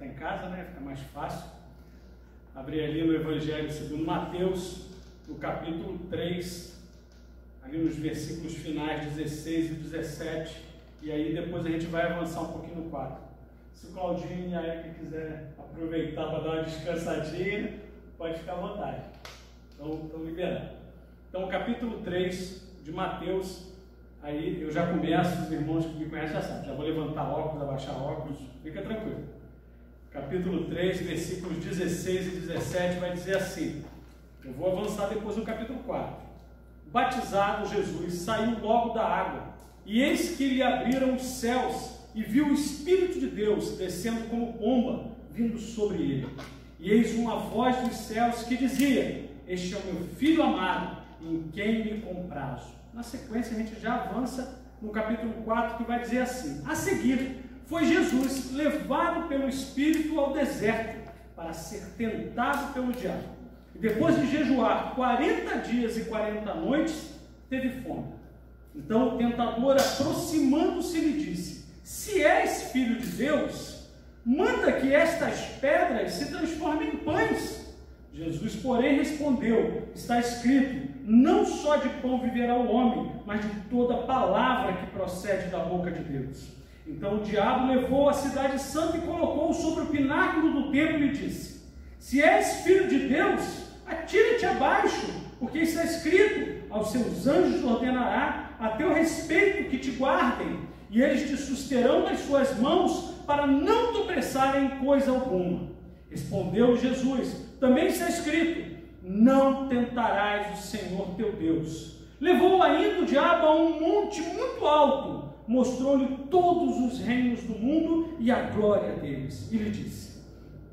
está em casa, né? Fica mais fácil. Abrir ali no Evangelho segundo Mateus, no capítulo 3, ali nos versículos finais 16 e 17, e aí depois a gente vai avançar um pouquinho no 4. Se o Claudinho e a Érica quiser aproveitar para dar uma descansadinha, pode ficar à vontade. Estão liberados. Então, capítulo 3 de Mateus, aí eu já começo, os irmãos que me conhecem já sabem, já vou levantar óculos, abaixar óculos, fica tranquilo. Capítulo 3, versículos 16 e 17 vai dizer assim, eu vou avançar depois no capítulo 4. Batizado Jesus, saiu logo da água, e eis que lhe abriram os céus, e viu o Espírito de Deus descendo como pomba, vindo sobre ele. E eis uma voz dos céus que dizia, este é o meu Filho amado, em quem me comprazo. Na sequência a gente já avança no capítulo 4, que vai dizer assim, a seguir, foi Jesus levado pelo Espírito ao deserto, para ser tentado pelo diabo. E depois de jejuar 40 dias e 40 noites, teve fome. Então o tentador, aproximando-se, lhe disse, se és filho de Deus, manda que estas pedras se transformem em pães. Jesus, porém, respondeu, está escrito, não só de pão viverá o homem, mas de toda palavra que procede da boca de Deus. Então o diabo levou a cidade santa e colocou-o sobre o pináculo do templo e disse, se és filho de Deus, atira-te abaixo, porque está escrito, aos seus anjos ordenará a teu respeito que te guardem, e eles te susterão nas suas mãos, para não tropeçarem em coisa alguma. Respondeu Jesus, também está escrito, não tentarás o Senhor teu Deus. Levou ainda o diabo a um monte muito alto, mostrou-lhe todos os reinos do mundo e a glória deles, e lhe disse,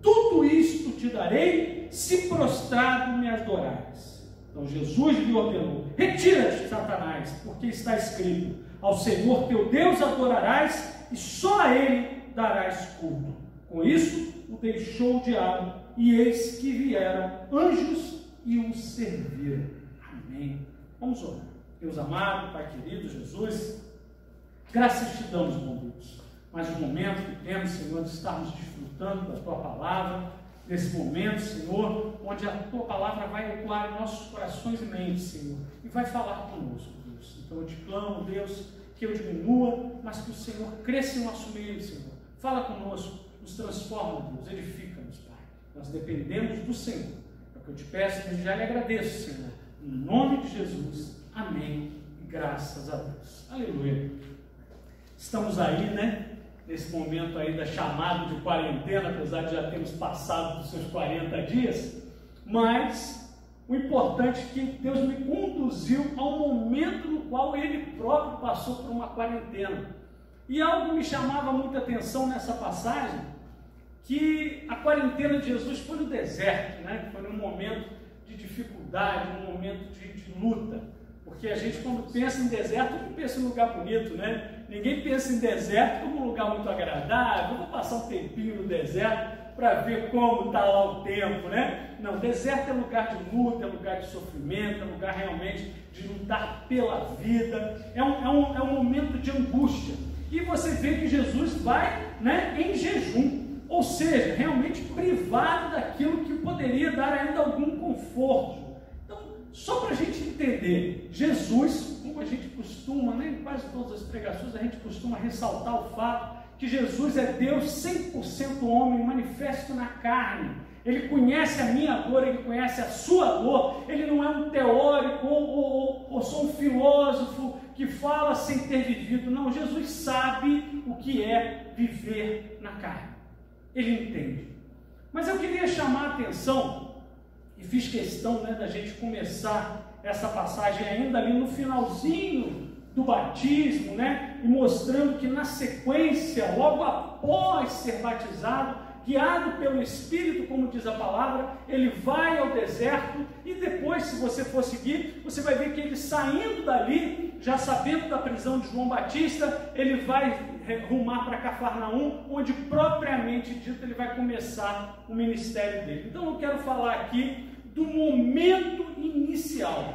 tudo isto te darei, se prostrado me adorares. Então Jesus lhe ordenou, retira-te, Satanás, porque está escrito, ao Senhor teu Deus adorarás, e só a Ele darás culto. Com isso, o deixou o diabo, e eis que vieram anjos e o serviram. Amém. Vamos orar. Deus amado, Pai querido, Jesus, graças te damos, bom Deus, mais um momento que temos, Senhor, de estarmos desfrutando da Tua Palavra, nesse momento, Senhor, onde a Tua Palavra vai ecoar em nossos corações e mentes, Senhor, e vai falar conosco, Deus. Então eu te clamo, Deus, que eu diminua, mas que o Senhor cresça em nosso meio, Senhor. Fala conosco, nos transforma, Deus, edifica-nos, Pai. Nós dependemos do Senhor. É o que eu te peço e já lhe agradeço, Senhor. Em nome de Jesus, amém. E graças a Deus. Aleluia. Estamos aí, né? Nesse momento aí da chamada de quarentena, apesar de já termos passado dos seus 40 dias, mas o importante é que Deus me conduziu ao momento no qual Ele próprio passou por uma quarentena. E algo me chamava muita atenção nessa passagem, que a quarentena de Jesus foi no deserto, né? Foi num momento de dificuldade, num momento de luta. Porque a gente, quando pensa em deserto, não pensa em lugar bonito, né? Ninguém pensa em deserto como um lugar muito agradável. Vou passar um tempinho no deserto para ver como está lá o tempo, né? Não, deserto é lugar de luta, é lugar de sofrimento, é lugar realmente de lutar pela vida. É um momento de angústia. E você vê que Jesus vai, né, em jejum, ou seja, realmente privado daquilo que poderia dar ainda algum conforto. Então, só para a gente entender, Jesus, como a gente costuma, né, em quase todas as pregações, a gente costuma ressaltar o fato que Jesus é Deus 100% homem, manifesto na carne. Ele conhece a minha dor, Ele conhece a sua dor. Ele não é um teórico ou só um filósofo que fala sem ter vivido. Não, Jesus sabe o que é viver na carne. Ele entende. Mas eu queria chamar a atenção, e fiz questão, né, da gente começar essa passagem ainda ali no finalzinho do batismo, né, e mostrando que na sequência, logo após ser batizado, guiado pelo Espírito, como diz a palavra, ele vai ao deserto e depois, se você for seguir, você vai ver que ele saindo dali, já sabendo da prisão de João Batista, ele vai rumar para Cafarnaum, onde propriamente dito ele vai começar o ministério dele. Então eu quero falar aqui do momento inicial.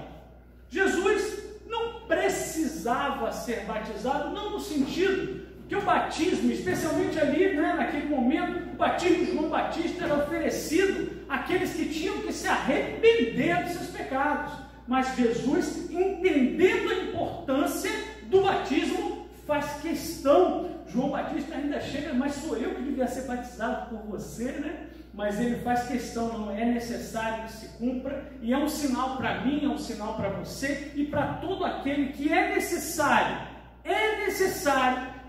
Jesus não precisava ser batizado, não no sentido que o batismo, especialmente ali, né, naquele momento, o batismo de João Batista era oferecido àqueles que tinham que se arrepender dos seus pecados. Mas Jesus, entendendo a importância do batismo, faz questão. João Batista ainda chega, mas sou eu que devia ser batizado por você, né? Mas ele faz questão, não é necessário que se cumpra, e é um sinal para mim, é um sinal para você e para todo aquele que é necessário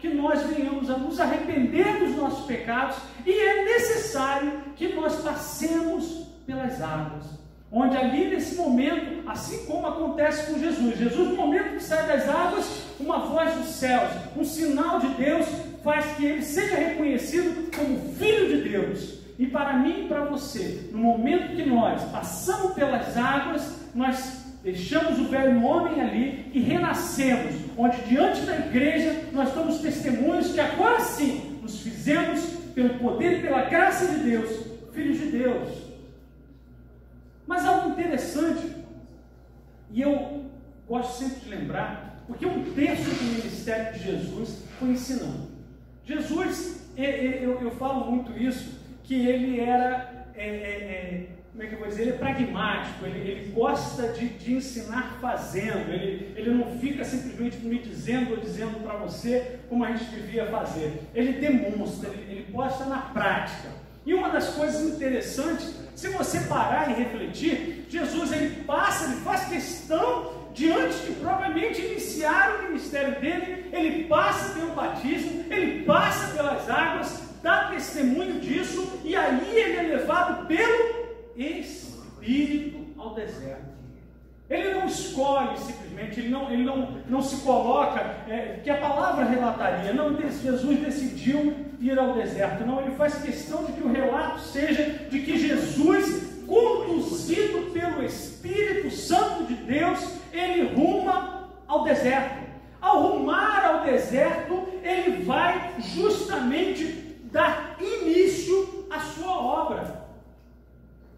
que nós venhamos a nos arrepender dos nossos pecados, e é necessário que nós passemos pelas águas, onde ali nesse momento, assim como acontece com Jesus, no momento que sai das águas, uma voz dos céus, um sinal de Deus, faz que ele seja reconhecido como Filho de Deus. E para mim e para você, no momento que nós passamos pelas águas, nós deixamos o velho homem ali e renascemos, onde diante da igreja nós damos testemunhos que agora sim nos fizemos, pelo poder e pela graça de Deus, filhos de Deus. Mas algo interessante, e eu gosto sempre de lembrar, porque um terço do ministério de Jesus foi ensinando. Jesus, eu falo muito isso, que ele era, como é que eu vou dizer, ele é pragmático, ele gosta de ensinar fazendo, ele não fica simplesmente me dizendo ou dizendo para você como a gente devia fazer, ele demonstra, ele posta na prática. E uma das coisas interessantes, se você parar e refletir, Jesus ele faz questão de antes de propriamente iniciar o ministério dele, ele passa pelo batismo, ele passa pelas águas, dá testemunho disso, e aí ele é levado pelo Espírito ao deserto. Ele não escolhe simplesmente, ele não se coloca, que a palavra relataria, não, Jesus decidiu ir ao deserto, não, ele faz questão de que o relato seja de que Jesus, conduzido pelo Espírito Santo de Deus, ele ruma ao deserto. Ao rumar ao deserto, ele vai justamente dar início à sua obra.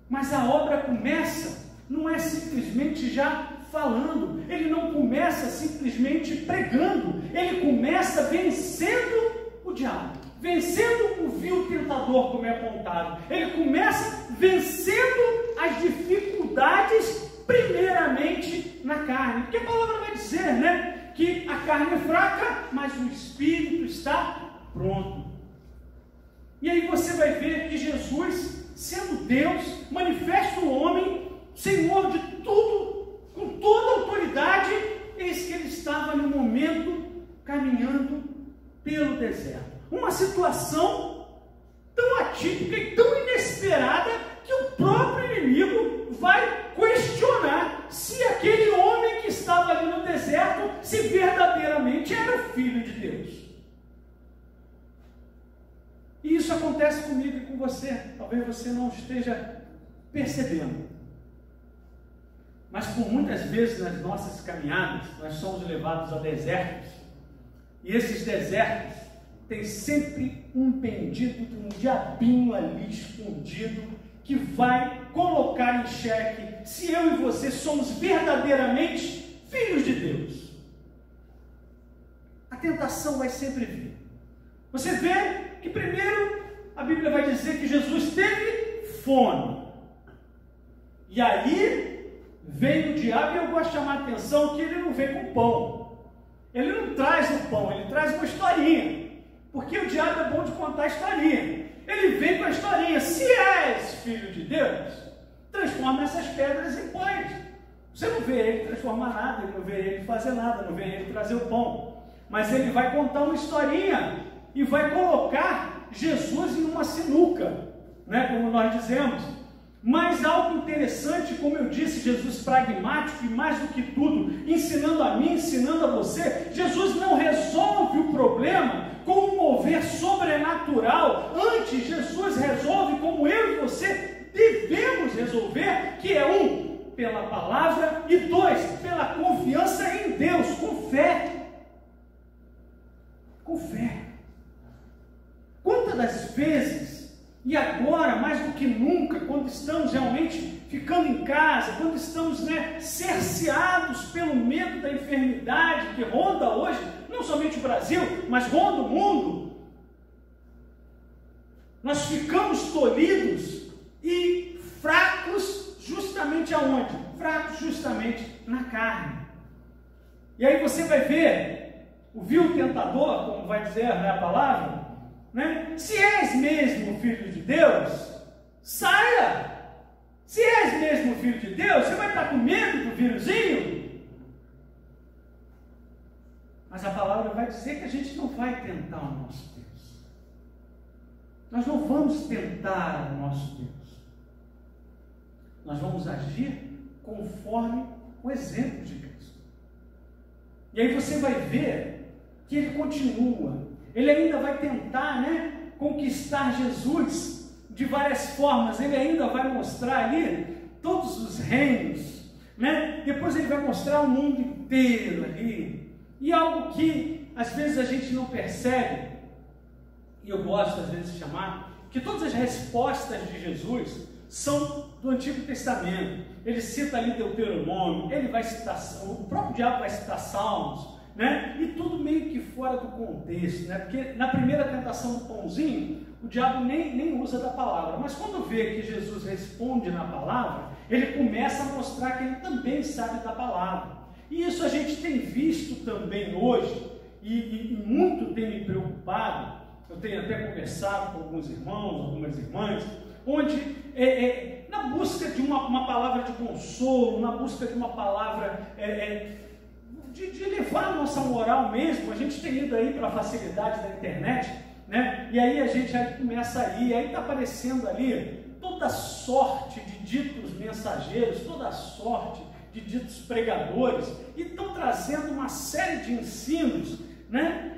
Mas a obra começa, não é simplesmente já falando, ele não começa simplesmente pregando, ele começa vencendo o diabo, vencendo o vil tentador, como é apontado. Ele começa vencendo as dificuldades, primeiramente na carne, porque a palavra vai dizer, né, que a carne é fraca, mas o Espírito está pronto. E aí você vai ver que Jesus, sendo Deus, manifesta o homem, Senhor de tudo, com toda a autoridade, eis que ele estava no momento caminhando pelo deserto. Uma situação tão atípica e tão inesperada que o próprio inimigo vai questionar se aquele homem que estava ali no deserto, se verdadeiramente era o Filho de Deus. E isso acontece comigo e com você. Talvez você não esteja percebendo. Mas por muitas vezes nas nossas caminhadas, nós somos levados a desertos. E esses desertos têm sempre um pendido de um diabinho ali escondido que vai colocar em xeque se eu e você somos verdadeiramente filhos de Deus. A tentação vai sempre vir. Você vê que primeiro a Bíblia vai dizer que Jesus teve fome. E aí veio o diabo, e eu gosto de chamar a atenção que ele não vem com pão. Ele não traz o pão, ele traz uma historinha. Porque o diabo é bom de contar historinha. Ele vem com a historinha: se és filho de Deus, transforma essas pedras em pães. Você não vê ele transformar nada, ele não vê ele fazer nada, não vê ele trazer o pão. Mas ele vai contar uma historinha e vai colocar Jesus em uma sinuca, né, como nós dizemos. Mas algo interessante, como eu disse, Jesus pragmático e mais do que tudo, ensinando a mim, ensinando a você, Jesus não resolve o problema com um mover sobrenatural. Antes, Jesus resolve como eu e você devemos resolver, que é pela palavra, e 2, pela confiança em Deus, com fé. Com fé. Quantas das vezes, e agora mais do que nunca, quando estamos realmente ficando em casa, quando estamos cerceados pelo medo da enfermidade que ronda hoje, não somente o Brasil, mas rondo o mundo, nós ficamos tolhidos e fracos justamente aonde? Fracos justamente na carne. E aí você vai ver o vil tentador, como vai dizer, né, a palavra, né? Se és mesmo filho de Deus, saia! Se és mesmo filho de Deus, você vai estar com medo do vírusinho? Mas a palavra vai dizer que a gente não vai tentar o nosso Deus. Nós não vamos tentar o nosso Deus. Nós vamos agir conforme o exemplo de Cristo. E aí você vai ver que ele continua. Ele ainda vai tentar, né, conquistar Jesus de várias formas. Ele ainda vai mostrar ali todos os reinos, né? Depois ele vai mostrar o mundo inteiro ali. E algo que às vezes a gente não percebe, e eu gosto às vezes de chamar, que todas as respostas de Jesus são do Antigo Testamento. Ele cita ali Deuteronômio, ele vai citar, o próprio diabo vai citar Salmos, né? E tudo meio que fora do contexto, né? Porque na primeira tentação do pãozinho, o diabo nem usa da palavra, mas quando vê que Jesus responde na palavra, ele começa a mostrar que ele também sabe da palavra. E isso a gente tem visto também hoje, e muito tem me preocupado. Eu tenho até conversado com alguns irmãos, algumas irmãs, onde na busca de uma palavra de consolo, na busca de uma palavra de levar a nossa moral mesmo, a gente tem ido aí para a facilidade da internet, né? E aí a gente aí começa a ir, aí está aparecendo ali toda sorte de ditos mensageiros, toda sorte de ditos pregadores, e estão trazendo uma série de ensinos, né,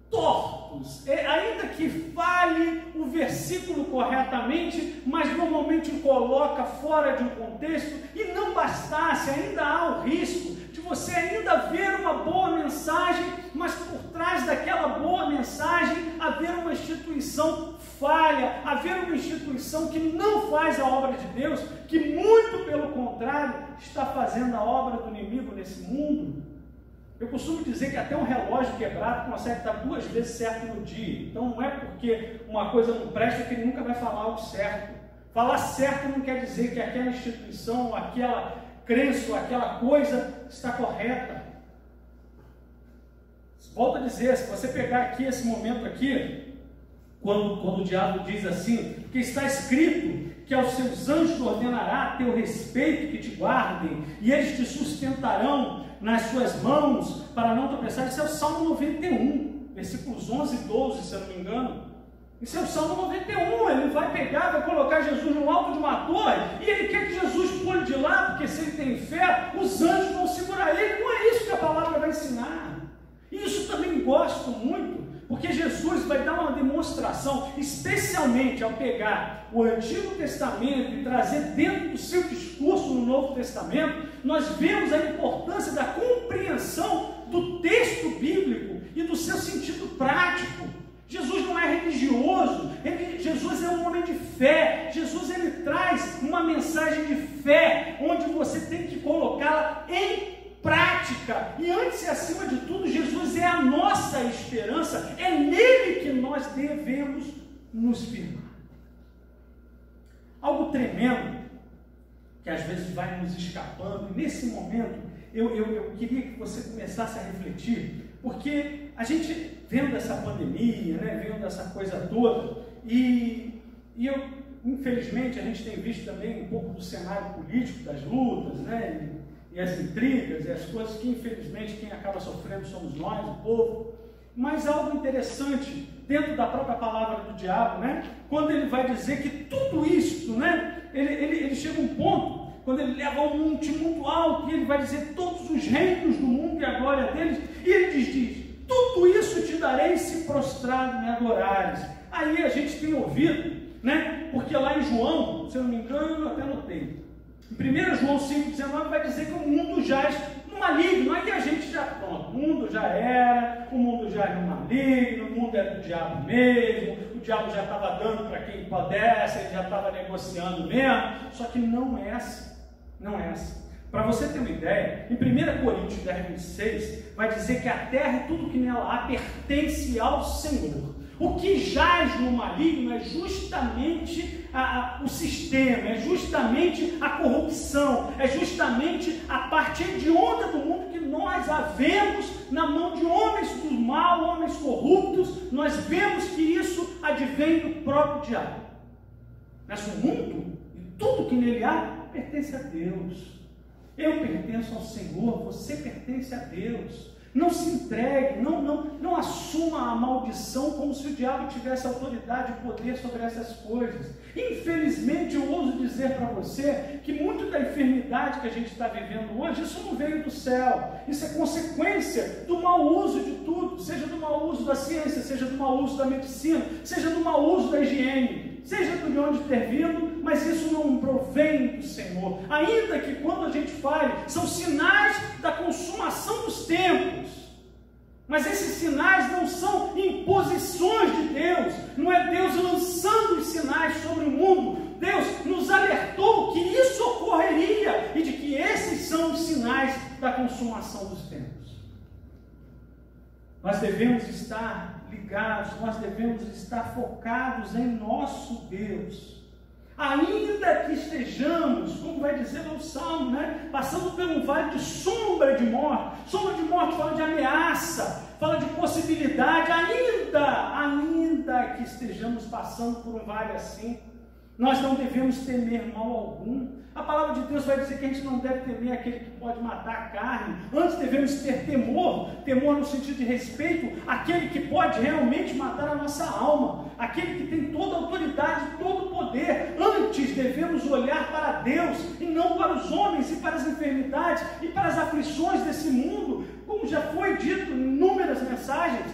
tortos, ainda que fale o versículo corretamente, mas normalmente o coloca fora de um contexto, e não bastasse, ainda há o risco de você ainda ver uma boa mensagem, mas por trás daquela boa mensagem haver uma instituição falha, haver uma instituição que não faz a obra de Deus, que muito pelo contrário está fazendo a obra do inimigo nesse mundo. Eu costumo dizer que até um relógio quebrado consegue estar 2 vezes certo no dia. Então não é porque uma coisa não presta que ele nunca vai falar o certo. Falar certo não quer dizer que aquela instituição, aquela crença, aquela coisa está correta. Volto a dizer, se você pegar aqui esse momento aqui, quando o diabo diz assim, que está escrito que aos seus anjos ordenará a teu respeito que te guardem, e eles te sustentarão nas suas mãos, para não tropeçar. Isso é o Salmo 91, versículos 11 e 12, se eu não me engano. Isso é o Salmo 91, ele vai pegar, vai colocar Jesus no alto de uma torre, e ele quer que Jesus pule de lá, porque se ele tem fé, os anjos vão segurar ele. Não é isso que a palavra vai ensinar. E isso também gosto muito, porque Jesus vai dar uma demonstração, especialmente ao pegar o Antigo Testamento e trazer dentro do seu discurso no Novo Testamento, nós vemos a importância da compreensão do texto bíblico e do seu sentido prático. Jesus não é religioso, Jesus é um homem de fé. Jesus ele traz uma mensagem de fé, onde você tem que colocá-la em prática, e antes e acima de tudo, Jesus é a nossa esperança, é nele que nós devemos nos firmar. Algo tremendo, que às vezes vai nos escapando, e nesse momento, eu queria que você começasse a refletir, porque a gente, vendo essa pandemia, né, vendo essa coisa toda, e infelizmente, a gente tem visto também um pouco do cenário político, das lutas, né, e as intrigas, e as coisas que infelizmente quem acaba sofrendo somos nós, o povo. Mas algo interessante dentro da própria palavra do diabo, né? Quando ele vai dizer que tudo isso, né? Ele chega a um ponto, quando ele leva um monte muito alto, e ele vai dizer todos os reinos do mundo e a glória deles, e ele diz, tudo isso te darei se prostrado me adorares. Aí a gente tem ouvido, né? Porque lá em João, se eu não me engano, eu até notei, em 1 João 5,19 vai dizer que o mundo jaz no maligno. Aí a gente já, pronto, o mundo já era, o mundo jaz no maligno, o mundo é do diabo mesmo, o diabo já estava dando para quem pudesse, ele já estava negociando mesmo. Só que não é assim, não é assim. Para você ter uma ideia, em 1 Coríntios 10:26, vai dizer que a terra e tudo que nela há pertence ao Senhor. O que jaz no maligno é justamente o sistema, é justamente a corrupção, é justamente a parte hedionda do mundo que nós havemos na mão de homens do mal, homens corruptos. Nós vemos que isso advém do próprio diabo. Mas o mundo e tudo que nele há pertence a Deus. Eu pertenço ao Senhor, você pertence a Deus. Não se entregue, não assuma a maldição como se o diabo tivesse autoridade e poder sobre essas coisas. Infelizmente, eu ouso dizer para você que muito da enfermidade que a gente está vivendo hoje, isso não veio do céu. Isso é consequência do mau uso de tudo, seja do mau uso da ciência, seja do mau uso da medicina, seja do mau uso da higiene, seja de onde ter vindo, mas isso não provém do Senhor. Ainda que quando a gente fale, são sinais da consumação dos tempos. Mas esses sinais não são imposições de Deus, não é Deus lançando os sinais sobre o mundo. Deus nos alertou que isso ocorreria e de que esses são os sinais da consumação dos tempos. Nós devemos estar ligados, nós devemos estar focados em nosso Deus. Ainda que estejamos, como vai dizer o Salmo, passando por um vale de sombra de morte fala de ameaça, fala de possibilidade, ainda que estejamos passando por um vale assim, nós não devemos temer mal algum. A palavra de Deus vai dizer que a gente não deve temer aquele que pode matar a carne. Antes devemos ter temor no sentido de respeito, aquele que pode realmente matar a nossa alma, aquele que tem toda a autoridade, todo o poder. Antes devemos olhar para Deus e não para os homens e para as enfermidades e para as aflições desse mundo, como já foi dito em inúmeras mensagens.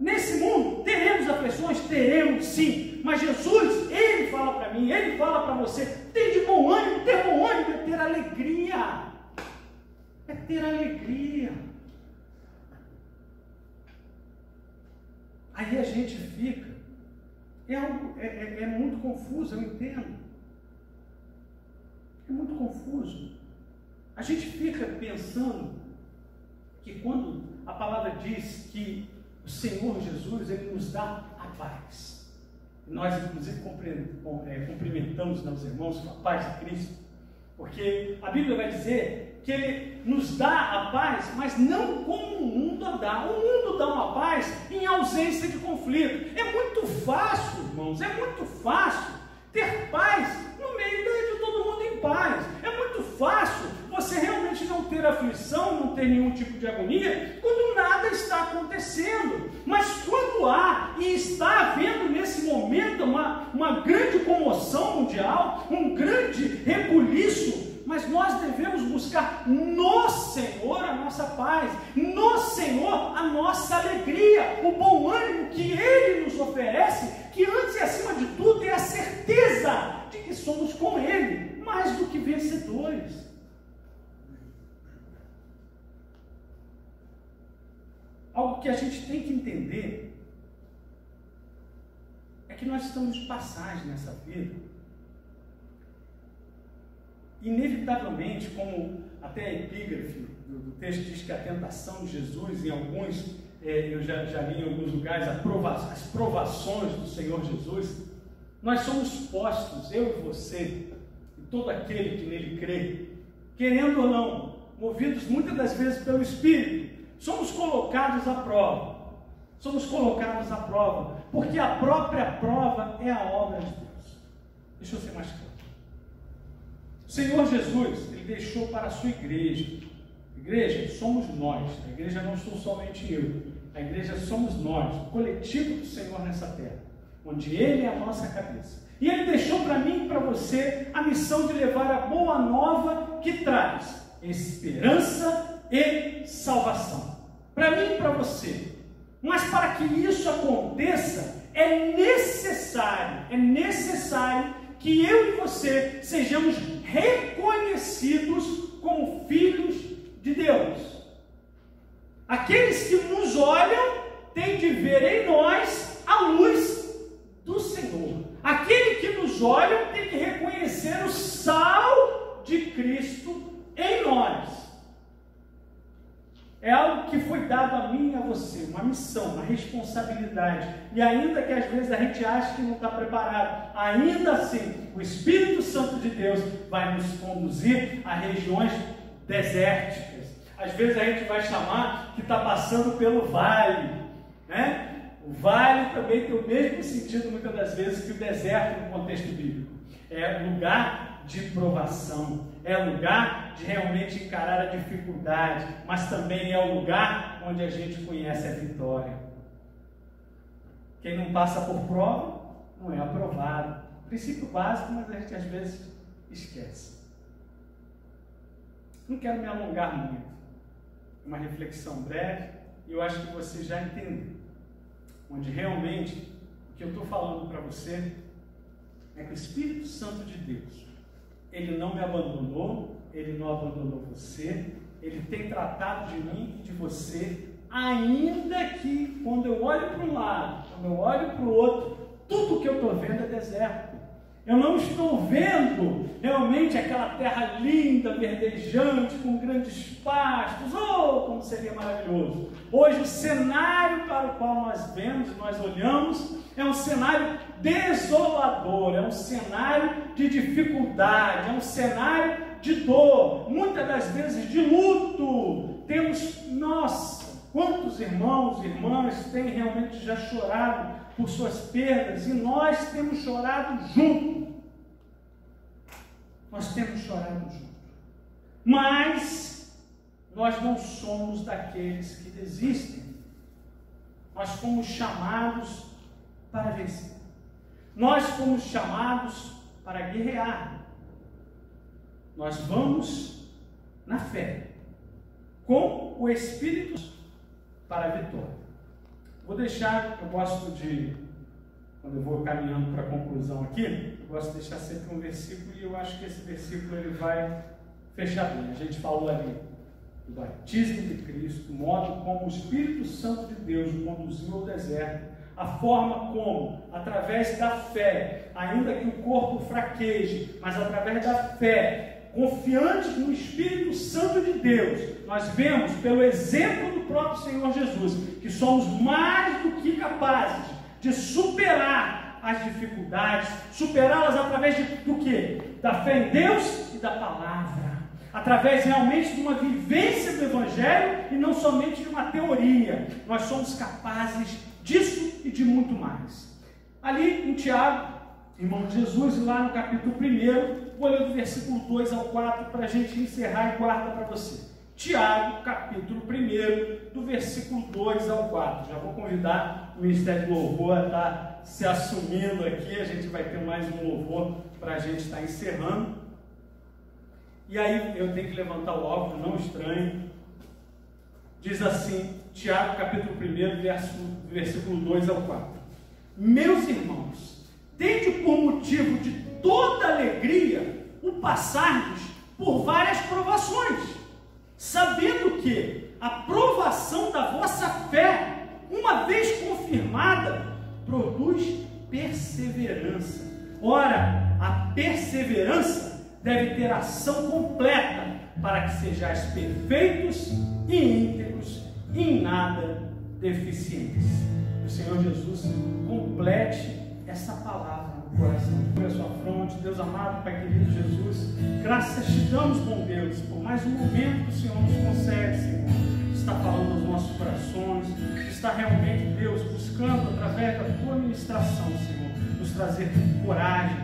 Nesse mundo teremos aflições? Teremos sim, mas Jesus, Ele fala para mim, Ele fala para você, tem de bom ânimo, ter bom ânimo é ter alegria, é ter alegria. Aí a gente fica, é muito confuso, eu entendo, é muito confuso. A gente fica pensando que quando a palavra diz que o Senhor Jesus, Ele nos dá a paz. Nós, inclusive, cumprimentamos os irmãos com a paz de Cristo, porque a Bíblia vai dizer que Ele nos dá a paz, mas não como o mundo a dá. O mundo dá uma paz em ausência de conflito. É muito fácil, irmãos, é muito fácil ter paz no meio de todo mundo em paz. É muito fácil você realmente não ter aflição, não ter nenhum tipo de agonia, quando nada está acontecendo. Mas quando há e está havendo nesse momento uma grande comoção mundial, um grande rebuliço, mas nós devemos buscar no Senhor a nossa paz, no Senhor a nossa alegria, o bom ânimo que Ele nos oferece, que antes e acima de tudo é a certeza de que somos com Ele, mais do que vencedores. Algo que a gente tem que entender é que nós estamos de passagem nessa vida. Inevitavelmente, como até a epígrafe do texto diz que a tentação de Jesus, em alguns, eu já li em alguns lugares, as provações do Senhor Jesus, nós somos postos, eu e você, e todo aquele que nele crê, querendo ou não, movidos muitas das vezes pelo Espírito, somos colocados à prova. Somos colocados à prova, porque a própria prova é a obra de Deus. Deixa eu ser mais claro. O Senhor Jesus, Ele deixou para a sua igreja. Igreja somos nós. A igreja não sou somente eu. A igreja somos nós, o coletivo do Senhor nessa terra, onde Ele é a nossa cabeça. E Ele deixou para mim e para você a missão de levar a boa nova que traz necessidade e salvação. Para mim e para você. Mas para que isso aconteça, é necessário que eu e você sejamos reconhecidos como filhos de Deus. Aqueles que nos olham têm de ver em nós a luz do Senhor. Aquele que nos olha tem que reconhecer o sal de Cristo em nós. É algo que foi dado a mim e a você, uma missão, uma responsabilidade. E ainda que às vezes a gente ache que não está preparado, ainda assim, o Espírito Santo de Deus vai nos conduzir a regiões desérticas. Às vezes a gente vai chamar que está passando pelo vale, né? O vale também tem o mesmo sentido muitas das vezes que o deserto no contexto bíblico. É lugar de provação, é lugar de realmente encarar a dificuldade, mas também é o lugar onde a gente conhece a vitória. Quem não passa por prova não é aprovado. Princípio básico, mas a gente às vezes esquece. Não quero me alongar muito. Uma reflexão breve, e eu acho que você já entendeu. Onde realmente o que eu estou falando para você é que o Espírito Santo de Deus, ele não me abandonou, ele não abandonou você, ele tem tratado de mim e de você, ainda que quando eu olho para um lado, quando eu olho para o outro, tudo que eu estou vendo é deserto. Eu não estou vendo realmente aquela terra linda, verdejante, com grandes pastos. Oh, como seria maravilhoso! Hoje o cenário para o qual nós vemos, nós olhamos, é um cenário desolador, é um cenário de dificuldade, é um cenário de dor, muitas das vezes de luto. Temos, nossa, quantos irmãos e irmãs têm realmente já chorado por suas perdas, e nós temos chorado junto. Nós temos chorado junto. Mas nós não somos daqueles que desistem. Nós fomos chamados para vencer. Nós fomos chamados para guerrear. Nós vamos na fé, com o Espírito para a vitória. Vou deixar, eu gosto de, quando eu vou caminhando para a conclusão aqui, eu gosto de deixar sempre um versículo, e eu acho que esse versículo ele vai fechar bem. A gente falou ali do batismo de Cristo, o modo como o Espírito Santo de Deus o conduziu ao deserto, a forma como, através da fé, ainda que o corpo fraqueje, mas através da fé, confiantes no Espírito Santo de Deus, nós vemos pelo exemplo do próprio Senhor Jesus, que somos mais do que capazes de superar as dificuldades, superá-las através do quê? Da fé em Deus e da palavra, através realmente de uma vivência do Evangelho e não somente de uma teoria. Nós somos capazes disso e de muito mais. Ali em Tiago, irmão de Jesus, lá no capítulo 1, vou ler do versículo 2 ao 4 para a gente encerrar e guarda para você. Tiago, capítulo 1, do versículo 2 ao 4. Já vou convidar o Ministério do Louvor a estar se assumindo aqui. A gente vai ter mais um louvor para a gente estar encerrando. E aí eu tenho que levantar o óculos, não estranho. Diz assim, Tiago, capítulo 1, versículo 2 ao 4. Meus irmãos, tende por motivo de toda alegria o passardes por várias provações, sabendo que a provação da vossa fé, uma vez confirmada, produz perseverança. Ora, a perseverança deve ter ação completa, para que sejais perfeitos e íntegros, e em nada deficientes. Que o Senhor Jesus complete essa palavra no coração. Sobre a sua fronte, Deus amado, Pai querido Jesus, graças te damos, bom Deus, por mais um momento que o Senhor nos concede, Senhor. Está falando aos nossos corações, está realmente, Deus, buscando através da tua ministração, Senhor, nos trazer coragem,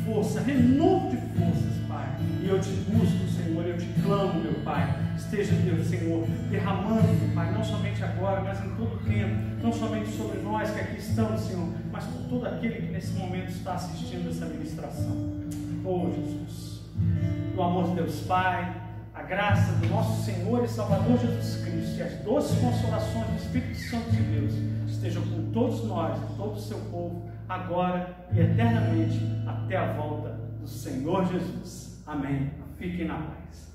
força, renovo de forças, Pai. E eu te busco, Senhor, eu te clamo, meu Pai. Esteja, Deus, Senhor, derramando, Pai, não somente agora, mas em todo o tempo, não somente sobre nós que aqui estamos, Senhor, mas por todo aquele que nesse momento está assistindo essa ministração. Oh, Jesus, o amor de Deus Pai, a graça do nosso Senhor e Salvador Jesus Cristo e as doces consolações do Espírito Santo de Deus estejam com todos nós e todo o seu povo, agora e eternamente, até a volta do Senhor Jesus. Amém. Fiquem na paz.